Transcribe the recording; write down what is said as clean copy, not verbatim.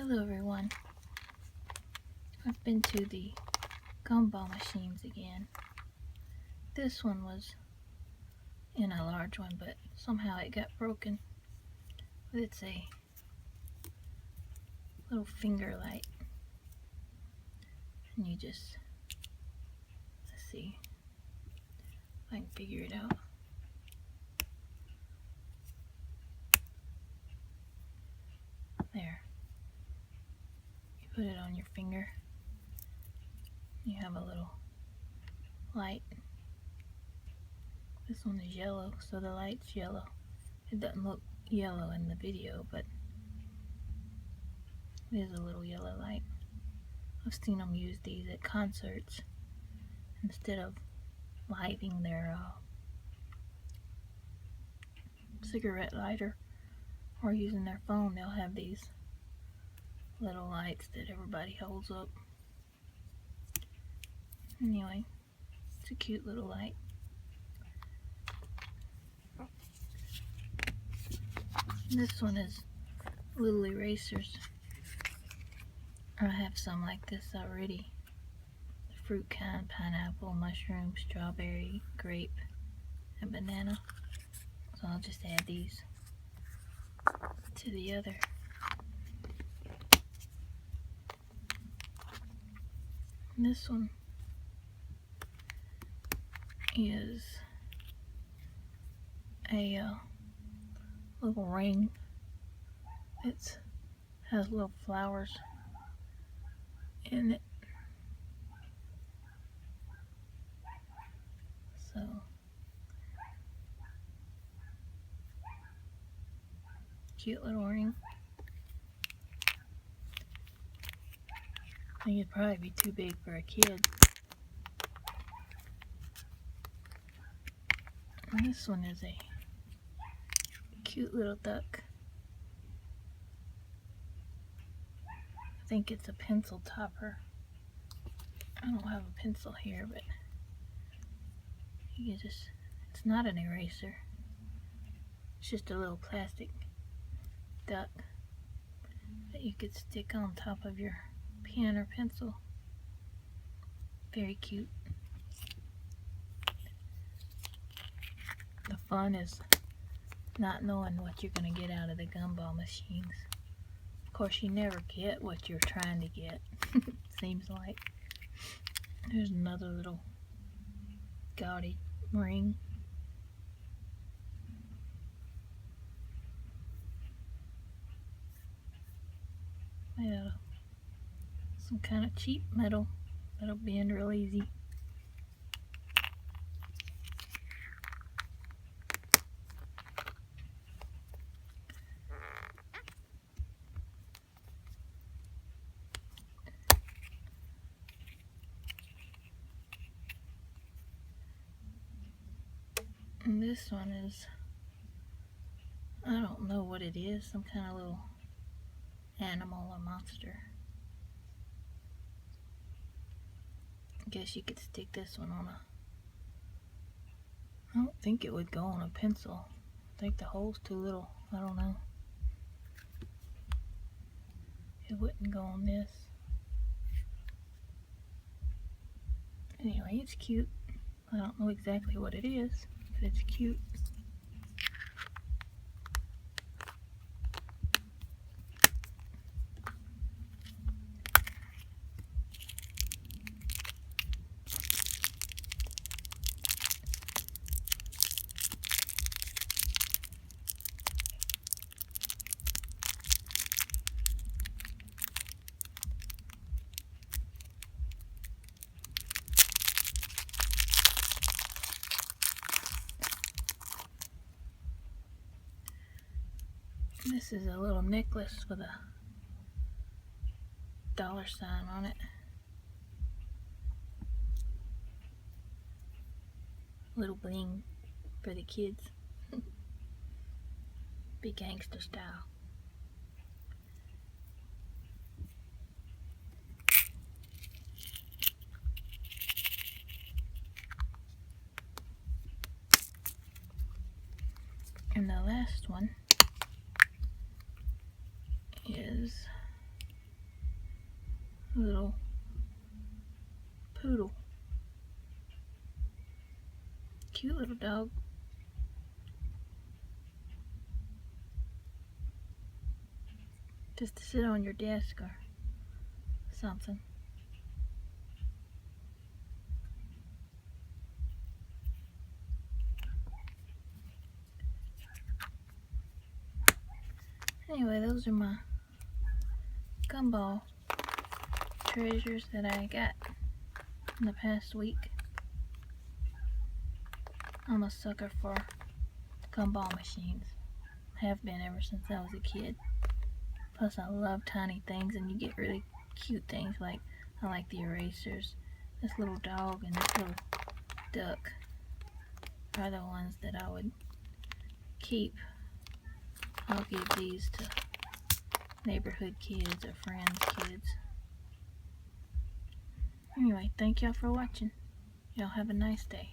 Hello everyone. I've been to the Gumball machines again. This one was in a large one, but somehow it got broken. But it's a little finger light. And you just, let's see if I can figure it out. There. You put it on your finger. You have a little light. This one is yellow, so the light's yellow. It doesn't look yellow in the video, but it is a little yellow light. I've seen them use these at concerts. Instead of lighting their cigarette lighter or using their phone, they'll have these little lights that everybody holds up. Anyway, it's a cute little light. This one is little erasers. I have some like this already. The fruit kind: pineapple, mushroom, strawberry, grape, and banana. So I'll just add these to the other. And this one is a little ring. It has little flowers in it. So cute little ring. I think it'd probably be too big for a kid. And this one is a cute little duck. I think it's a pencil topper. I don't have a pencil here, but you just, it's not an eraser. It's just a little plastic duck that you could stick on top of your pen or pencil. Very cute. The fun is not knowing what you're going to get out of the Gumball machines. Of course, you never get what you're trying to get. Seems like. There's another little gaudy ring. Made out of some kind of cheap metal that'll bend real easy. And this one is, I don't know what it is, some kind of little animal or monster. I guess you could stick this one on a, I don't think it would go on a pencil. I think the hole's too little. I don't know. It wouldn't go on this. Anyway, it's cute. I don't know exactly what it is, but it's cute. This is a little necklace with a dollar sign on it. Little bling for the kids. Be gangster style. And the last one is little poodle. Cute little dog. Just to sit on your desk or something. Anyway, those are my Gumball treasures that I got in the past week. I'm a sucker for Gumball machines. Have been ever since I was a kid. Plus I love tiny things, and you get really cute things. Like I like the erasers. This little dog and this little duck are the ones that I would keep. I'll give these to neighborhood kids or friends' kids. Anyway, thank y'all for watching. Y'all have a nice day.